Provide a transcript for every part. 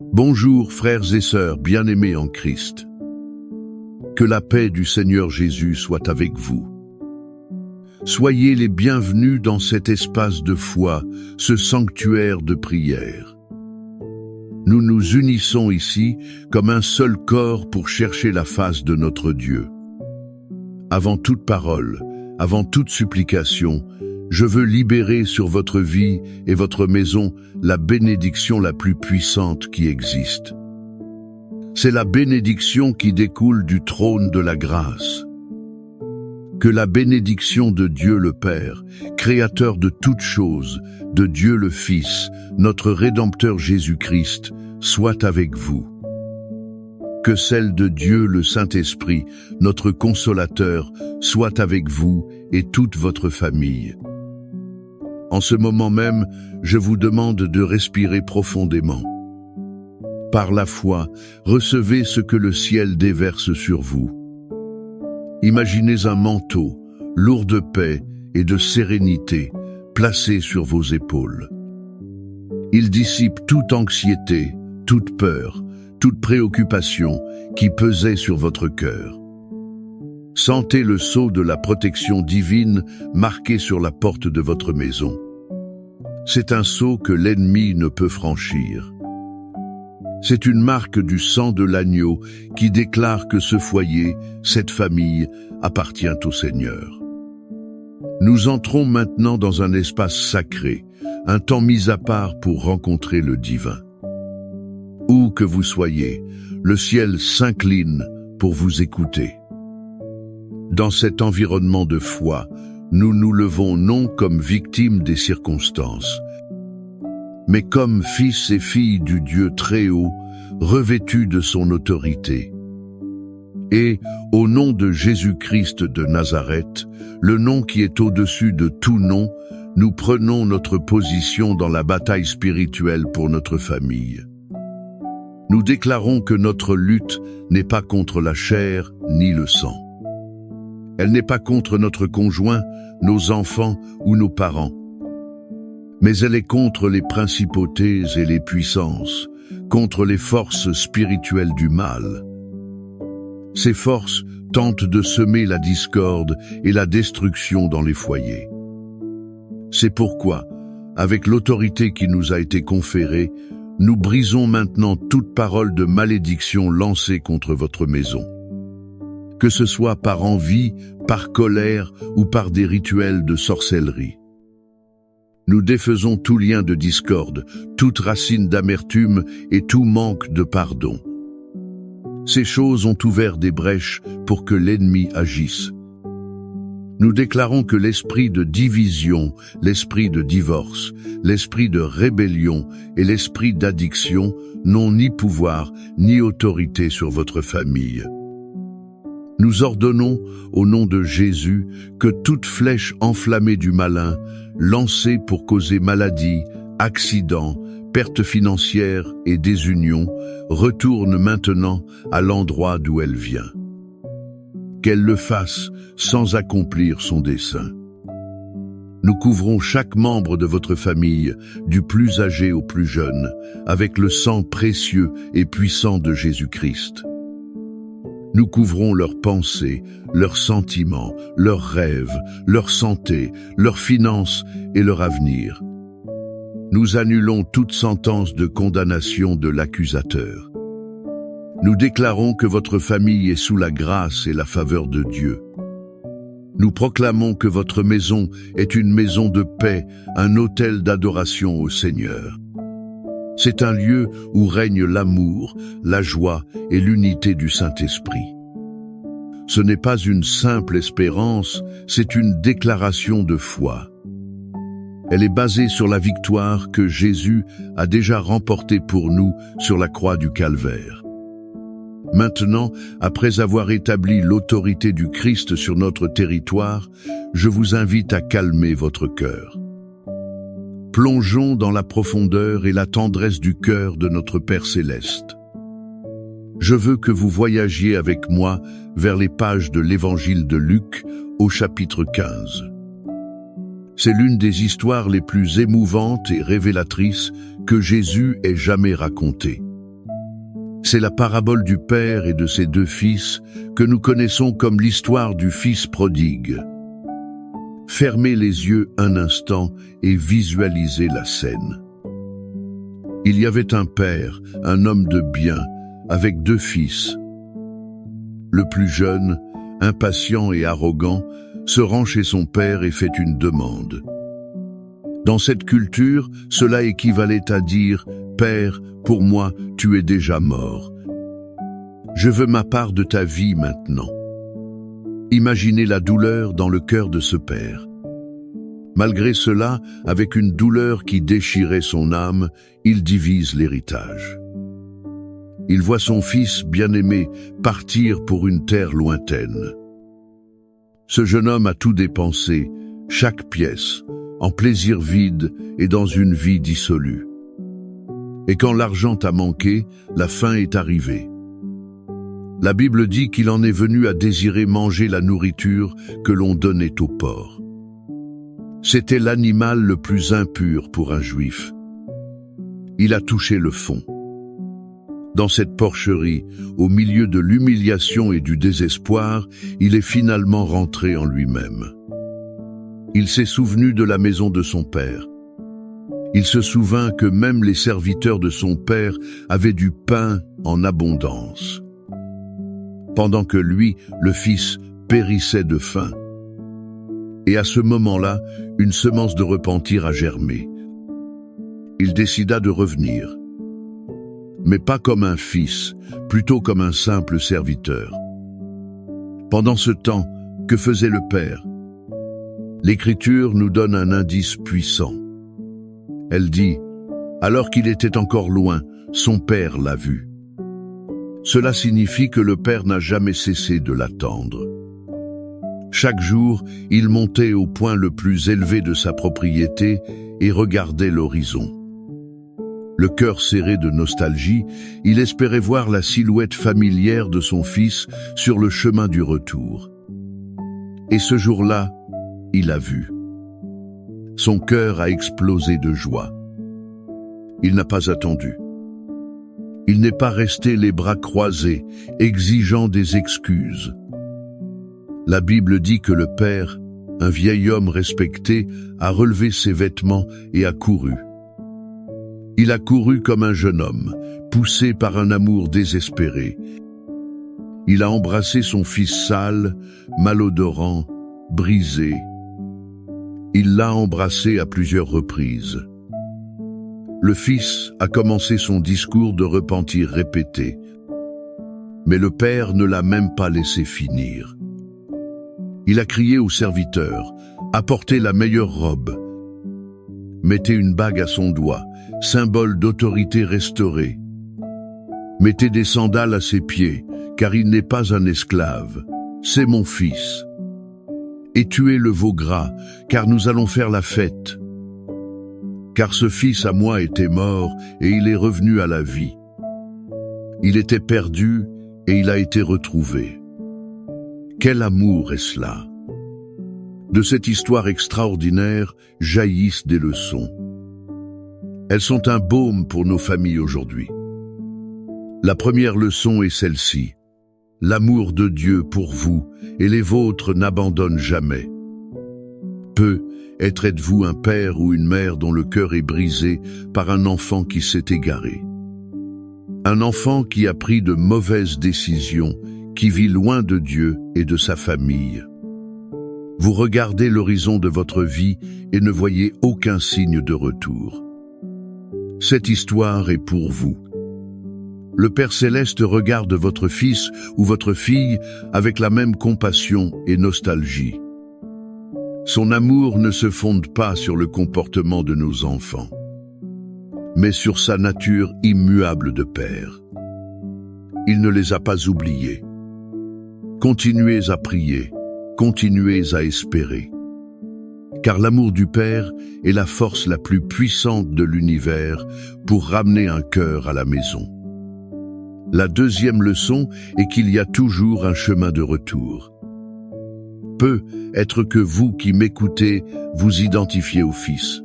Bonjour frères et sœurs bien-aimés en Christ. Que la paix du Seigneur Jésus soit avec vous. Soyez les bienvenus dans cet espace de foi, ce sanctuaire de prière. Nous nous unissons ici comme un seul corps pour chercher la face de notre Dieu. Avant toute parole, avant toute supplication, je veux libérer sur votre vie et votre maison la bénédiction la plus puissante qui existe. C'est la bénédiction qui découle du trône de la grâce. Que la bénédiction de Dieu le Père, Créateur de toutes choses, de Dieu le Fils, notre Rédempteur Jésus-Christ, soit avec vous. Que celle de Dieu le Saint-Esprit, notre Consolateur, soit avec vous et toute votre famille. En ce moment même, je vous demande de respirer profondément. Par la foi, recevez ce que le ciel déverse sur vous. Imaginez un manteau, lourd de paix et de sérénité, placé sur vos épaules. Il dissipe toute anxiété, toute peur, toute préoccupation qui pesait sur votre cœur. Sentez le sceau de la protection divine marqué sur la porte de votre maison. C'est un sceau que l'ennemi ne peut franchir. C'est une marque du sang de l'agneau qui déclare que ce foyer, cette famille, appartient au Seigneur. Nous entrons maintenant dans un espace sacré, un temps mis à part pour rencontrer le divin. Où que vous soyez, le ciel s'incline pour vous écouter. Dans cet environnement de foi, nous nous levons non comme victimes des circonstances, mais comme fils et filles du Dieu très haut, revêtus de son autorité. Et, au nom de Jésus-Christ de Nazareth, le nom qui est au-dessus de tout nom, nous prenons notre position dans la bataille spirituelle pour notre famille. Nous déclarons que notre lutte n'est pas contre la chair ni le sang. Elle n'est pas contre notre conjoint, nos enfants ou nos parents. Mais elle est contre les principautés et les puissances, contre les forces spirituelles du mal. Ces forces tentent de semer la discorde et la destruction dans les foyers. C'est pourquoi, avec l'autorité qui nous a été conférée, nous brisons maintenant toute parole de malédiction lancée contre votre maison. Que ce soit par envie, par colère ou par des rituels de sorcellerie. Nous défaisons tout lien de discorde, toute racine d'amertume et tout manque de pardon. Ces choses ont ouvert des brèches pour que l'ennemi agisse. Nous déclarons que l'esprit de division, l'esprit de divorce, l'esprit de rébellion et l'esprit d'addiction n'ont ni pouvoir ni autorité sur votre famille. Nous ordonnons, au nom de Jésus, que toute flèche enflammée du malin, lancée pour causer maladie, accident, perte financière et désunion, retourne maintenant à l'endroit d'où elle vient. Qu'elle le fasse sans accomplir son dessein. Nous couvrons chaque membre de votre famille, du plus âgé au plus jeune, avec le sang précieux et puissant de Jésus-Christ. Nous couvrons leurs pensées, leurs sentiments, leurs rêves, leur santé, leurs finances et leur avenir. Nous annulons toute sentence de condamnation de l'accusateur. Nous déclarons que votre famille est sous la grâce et la faveur de Dieu. Nous proclamons que votre maison est une maison de paix, un autel d'adoration au Seigneur. C'est un lieu où règne l'amour, la joie et l'unité du Saint-Esprit. Ce n'est pas une simple espérance, c'est une déclaration de foi. Elle est basée sur la victoire que Jésus a déjà remportée pour nous sur la croix du Calvaire. Maintenant, après avoir établi l'autorité du Christ sur notre territoire, je vous invite à calmer votre cœur. Plongeons dans la profondeur et la tendresse du cœur de notre Père Céleste. Je veux que vous voyagiez avec moi vers les pages de l'Évangile de Luc au chapitre 15. C'est l'une des histoires les plus émouvantes et révélatrices que Jésus ait jamais racontées. C'est la parabole du Père et de ses deux fils que nous connaissons comme l'histoire du Fils prodigue. Fermez les yeux un instant et visualisez la scène. Il y avait un père, un homme de bien, avec deux fils. Le plus jeune, impatient et arrogant, se rend chez son père et fait une demande. Dans cette culture, cela équivalait à dire « Père, pour moi, tu es déjà mort. Je veux ma part de ta vie maintenant. » Imaginez la douleur dans le cœur de ce père. Malgré cela, avec une douleur qui déchirait son âme, il divise l'héritage. Il voit son fils bien-aimé partir pour une terre lointaine. Ce jeune homme a tout dépensé, chaque pièce, en plaisir vide et dans une vie dissolue. Et quand l'argent a manqué, la faim est arrivée. La Bible dit qu'il en est venu à désirer manger la nourriture que l'on donnait aux porcs. C'était l'animal le plus impur pour un juif. Il a touché le fond. Dans cette porcherie, au milieu de l'humiliation et du désespoir, il est finalement rentré en lui-même. Il s'est souvenu de la maison de son père. Il se souvint que même les serviteurs de son père avaient du pain en abondance, pendant que lui, le fils, périssait de faim. Et à ce moment-là, une semence de repentir a germé. Il décida de revenir, mais pas comme un fils, plutôt comme un simple serviteur. Pendant ce temps, que faisait le père? L'Écriture nous donne un indice puissant. Elle dit, alors qu'il était encore loin, son père l'a vu. Cela signifie que le père n'a jamais cessé de l'attendre. Chaque jour, il montait au point le plus élevé de sa propriété et regardait l'horizon. Le cœur serré de nostalgie, il espérait voir la silhouette familière de son fils sur le chemin du retour. Et ce jour-là, il a vu. Son cœur a explosé de joie. Il n'a pas attendu. Il n'est pas resté les bras croisés, exigeant des excuses. La Bible dit que le père, un vieil homme respecté, a relevé ses vêtements et a couru. Il a couru comme un jeune homme, poussé par un amour désespéré. Il a embrassé son fils sale, malodorant, brisé. Il l'a embrassé à plusieurs reprises. Le fils a commencé son discours de repentir répété. Mais le père ne l'a même pas laissé finir. Il a crié au serviteur, apportez la meilleure robe. Mettez une bague à son doigt, symbole d'autorité restaurée. Mettez des sandales à ses pieds, car il n'est pas un esclave, c'est mon fils. Et tuez le veau gras, car nous allons faire la fête. Car ce fils à moi était mort, et il est revenu à la vie. Il était perdu, et il a été retrouvé. Quel amour est cela? De cette histoire extraordinaire jaillissent des leçons. Elles sont un baume pour nos familles aujourd'hui. La première leçon est celle-ci. L'amour de Dieu pour vous et les vôtres n'abandonne jamais. Peut-être êtes-vous un père ou une mère dont le cœur est brisé par un enfant qui s'est égaré. Un enfant qui a pris de mauvaises décisions, qui vit loin de Dieu et de sa famille. Vous regardez l'horizon de votre vie et ne voyez aucun signe de retour. Cette histoire est pour vous. Le Père Céleste regarde votre fils ou votre fille avec la même compassion et nostalgie. Son amour ne se fonde pas sur le comportement de nos enfants, mais sur sa nature immuable de Père. Il ne les a pas oubliés. Continuez à prier, continuez à espérer. Car l'amour du Père est la force la plus puissante de l'univers pour ramener un cœur à la maison. La deuxième leçon est qu'il y a toujours un chemin de retour. Peut-être que vous qui m'écoutez, vous identifiez au Fils.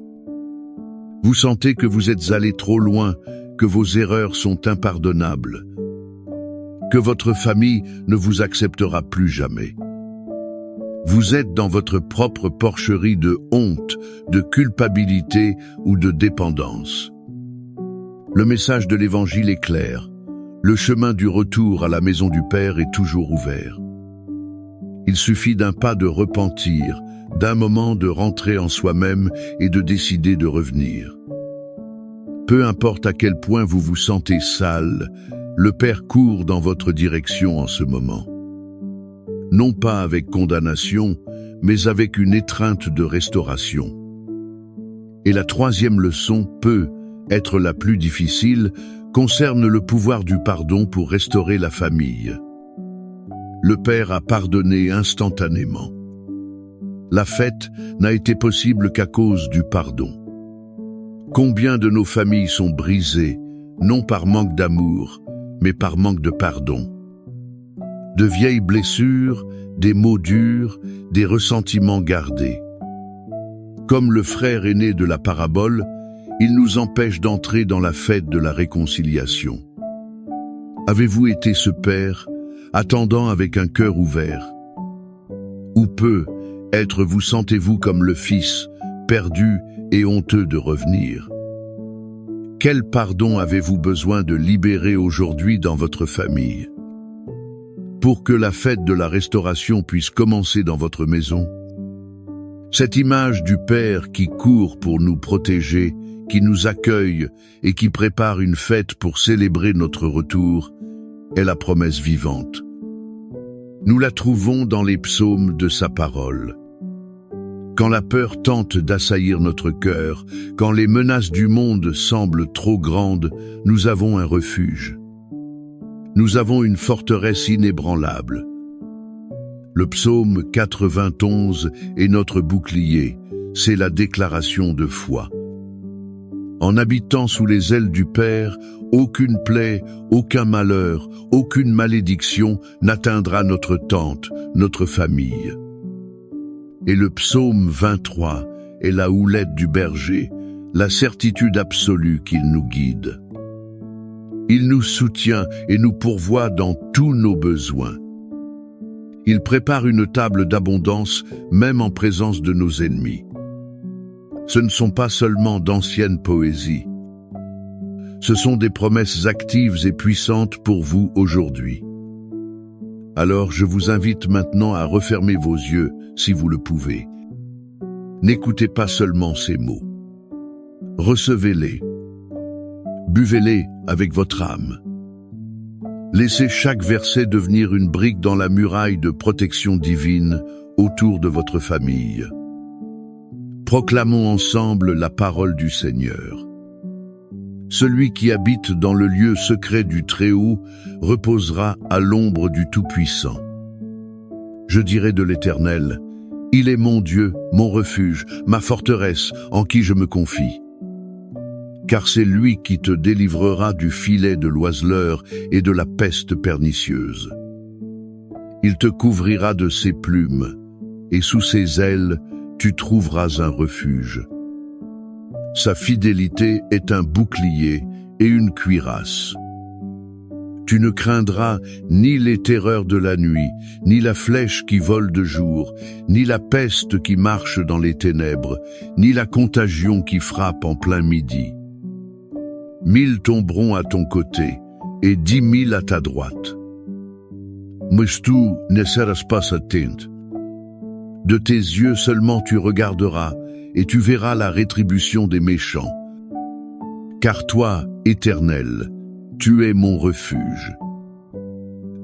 Vous sentez que vous êtes allé trop loin, que vos erreurs sont impardonnables. que votre famille ne vous acceptera plus jamais. Vous êtes dans votre propre porcherie de honte, de culpabilité ou de dépendance. Le message de l'Évangile est clair. Le chemin du retour à la maison du Père est toujours ouvert. Il suffit d'un pas de repentir, d'un moment de rentrer en soi-même et de décider de revenir. Peu importe à quel point vous vous sentez sale, le Père court dans votre direction en ce moment. Non pas avec condamnation, mais avec une étreinte de restauration. Et la troisième leçon peut être la plus difficile, concerne le pouvoir du pardon pour restaurer la famille. Le Père a pardonné instantanément. La fête n'a été possible qu'à cause du pardon. Combien de nos familles sont brisées, non par manque d'amour, mais par manque de pardon. De vieilles blessures, des mots durs, des ressentiments gardés. Comme le frère aîné de la parabole, il nous empêche d'entrer dans la fête de la réconciliation. Avez-vous été ce père, attendant avec un cœur ouvert? Ou peut-être vous sentez-vous comme le fils, perdu et honteux de revenir? Quel pardon avez-vous besoin de libérer aujourd'hui dans votre famille? Pour que la fête de la restauration puisse commencer dans votre maison? Cette image du Père qui court pour nous protéger, qui nous accueille et qui prépare une fête pour célébrer notre retour, est la promesse vivante. Nous la trouvons dans les psaumes de sa parole. Quand la peur tente d'assaillir notre cœur, quand les menaces du monde semblent trop grandes, nous avons un refuge. Nous avons une forteresse inébranlable. Le psaume 91 est notre bouclier, c'est la déclaration de foi. En habitant sous les ailes du Père, aucune plaie, aucun malheur, aucune malédiction n'atteindra notre tente, notre famille. Et le psaume 23 est la houlette du berger, la certitude absolue qu'il nous guide. Il nous soutient et nous pourvoit dans tous nos besoins. Il prépare une table d'abondance, même en présence de nos ennemis. Ce ne sont pas seulement d'anciennes poésies. Ce sont des promesses actives et puissantes pour vous aujourd'hui. Alors je vous invite maintenant à refermer vos yeux, si vous le pouvez. N'écoutez pas seulement ces mots. Recevez-les. Buvez-les avec votre âme. Laissez chaque verset devenir une brique dans la muraille de protection divine autour de votre famille. Proclamons ensemble la parole du Seigneur. Celui qui habite dans le lieu secret du Très-Haut reposera à l'ombre du Tout-Puissant. Je dirai de l'Éternel, il est mon Dieu, mon refuge, ma forteresse, en qui je me confie. Car c'est lui qui te délivrera du filet de l'oiseleur et de la peste pernicieuse. Il te couvrira de ses plumes, et sous ses ailes, tu trouveras un refuge. Sa fidélité est un bouclier et une cuirasse. Tu ne craindras ni les terreurs de la nuit, ni la flèche qui vole de jour, ni la peste qui marche dans les ténèbres, ni la contagion qui frappe en plein midi. 1000 tomberont à ton côté, et 10 000 à ta droite. Mais tu ne seras pas atteinte. De tes yeux seulement tu regarderas, et tu verras la rétribution des méchants. Car toi, Éternel, tu es mon refuge.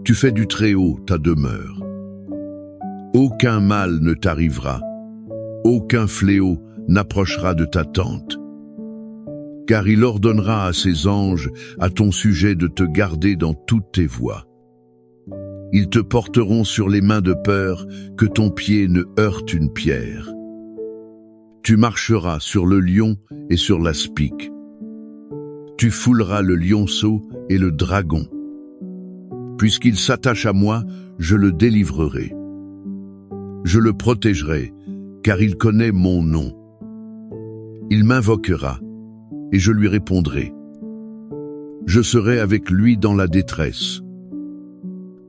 Tu fais du Très-Haut ta demeure. Aucun mal ne t'arrivera, aucun fléau n'approchera de ta tente. Car il ordonnera à ses anges à ton sujet de te garder dans toutes tes voies. Ils te porteront sur les mains de peur que ton pied ne heurte une pierre. Tu marcheras sur le lion et sur l'aspic. Tu fouleras le lionceau et le dragon. Puisqu'il s'attache à moi, je le délivrerai. Je le protégerai, car il connaît mon nom. Il m'invoquera, et je lui répondrai. Je serai avec lui dans la détresse.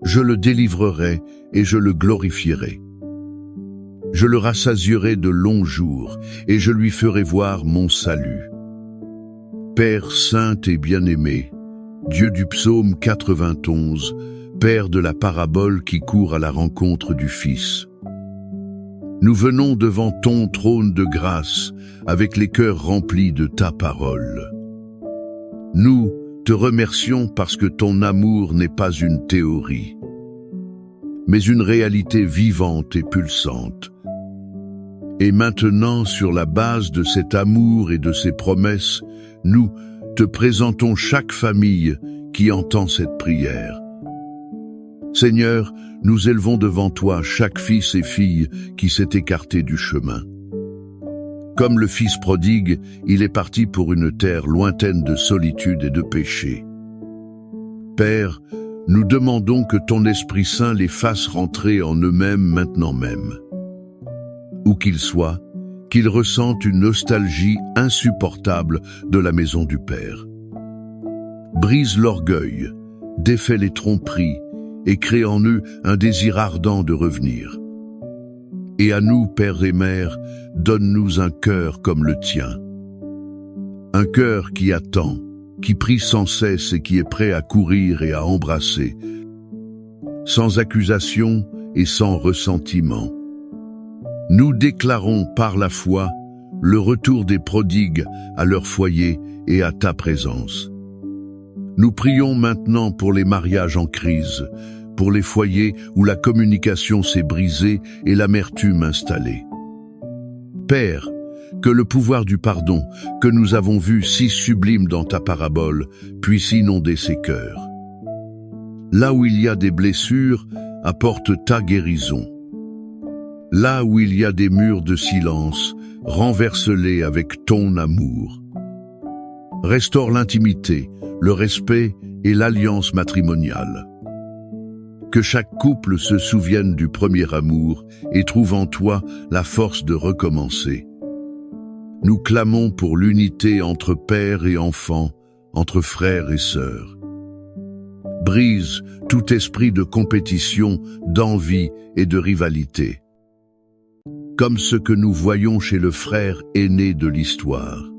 Je le délivrerai et je le glorifierai. Je le rassasierai de longs jours et je lui ferai voir mon salut. Père saint et bien-aimé, Dieu du psaume 91, Père de la parabole qui court à la rencontre du Fils. Nous venons devant ton trône de grâce avec les cœurs remplis de ta parole. Nous te remercions parce que ton amour n'est pas une théorie, mais une réalité vivante et pulsante. Et maintenant, sur la base de cet amour et de ces promesses, nous te présentons chaque famille qui entend cette prière. Seigneur, nous élevons devant toi chaque fils et fille qui s'est écarté du chemin. Comme le fils prodigue, il est parti pour une terre lointaine de solitude et de péché. Père, nous demandons que ton Esprit Saint les fasse rentrer en eux-mêmes maintenant même. Où qu'ils soient, qu'ils ressentent une nostalgie insupportable de la maison du Père. Brise l'orgueil, défais les tromperies et crée en eux un désir ardent de revenir. Et à nous, Père et Mère, donne-nous un cœur comme le tien. Un cœur qui attend, qui prie sans cesse et qui est prêt à courir et à embrasser, sans accusation et sans ressentiment. Nous déclarons par la foi le retour des prodigues à leur foyer et à ta présence. Nous prions maintenant pour les mariages en crise, pour les foyers où la communication s'est brisée et l'amertume installée. Père, que le pouvoir du pardon, que nous avons vu si sublime dans ta parabole, puisse inonder ces cœurs. Là où il y a des blessures, apporte ta guérison. Là où il y a des murs de silence, renverse-les avec ton amour. Restaure l'intimité, le respect et l'alliance matrimoniale. Que chaque couple se souvienne du premier amour et trouve en toi la force de recommencer. Nous clamons pour l'unité entre père et enfant, entre frères et sœurs. Brise tout esprit de compétition, d'envie et de rivalité. Comme ce que nous voyons chez le frère aîné de l'histoire.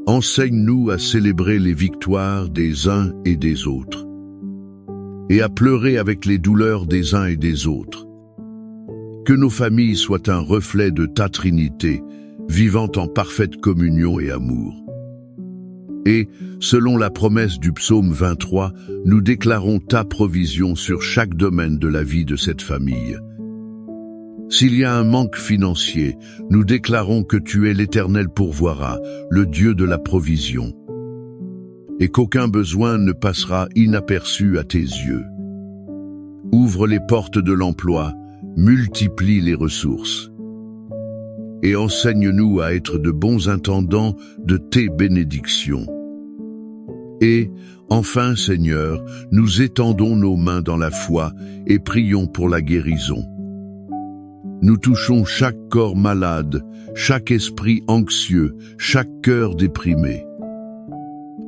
Enseigne-nous à célébrer les victoires des uns et des autres, et à pleurer avec les douleurs des uns et des autres. Que nos familles soient un reflet de ta Trinité, vivant en parfaite communion et amour. Et, selon la promesse du psaume 23, nous déclarons ta provision sur chaque domaine de la vie de cette famille. S'il y a un manque financier, nous déclarons que tu es l'Éternel pourvoira, le Dieu de la provision, et qu'aucun besoin ne passera inaperçu à tes yeux. Ouvre les portes de l'emploi, multiplie les ressources, et enseigne-nous à être de bons intendants de tes bénédictions. Et, enfin, Seigneur, nous étendons nos mains dans la foi et prions pour la guérison. Nous touchons chaque corps malade, chaque esprit anxieux, chaque cœur déprimé.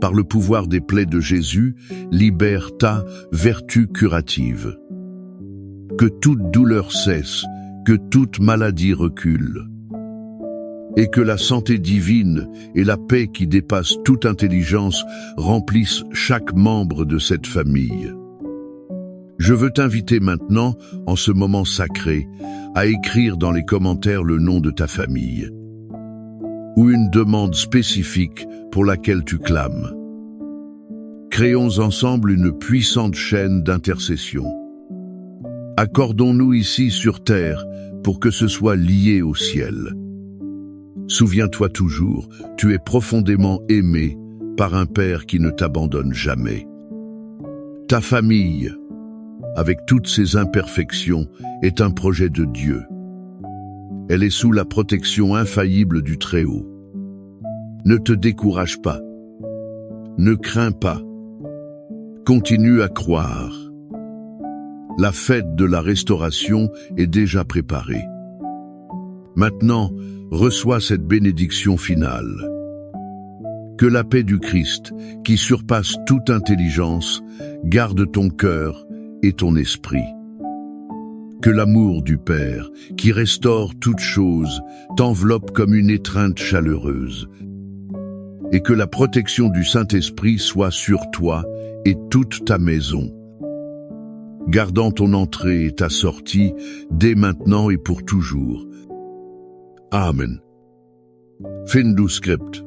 Par le pouvoir des plaies de Jésus, libère ta vertu curative. Que toute douleur cesse, que toute maladie recule. Et que la santé divine et la paix qui dépasse toute intelligence remplissent chaque membre de cette famille. Je veux t'inviter maintenant, en ce moment sacré, à écrire dans les commentaires le nom de ta famille, ou une demande spécifique pour laquelle tu clames. Créons ensemble une puissante chaîne d'intercession. Accordons-nous ici sur terre pour que ce soit lié au ciel. Souviens-toi toujours, tu es profondément aimé par un Père qui ne t'abandonne jamais. Ta famille, avec toutes ses imperfections, est un projet de Dieu. Elle est sous la protection infaillible du Très-Haut. Ne te décourage pas. Ne crains pas. Continue à croire. La fête de la restauration est déjà préparée. Maintenant, reçois cette bénédiction finale. Que la paix du Christ, qui surpasse toute intelligence, garde ton cœur et ton esprit. Que l'amour du Père, qui restaure toutes choses, t'enveloppe comme une étreinte chaleureuse. Et que la protection du Saint-Esprit soit sur toi et toute ta maison, gardant ton entrée et ta sortie, dès maintenant et pour toujours. Amen. Fin du script.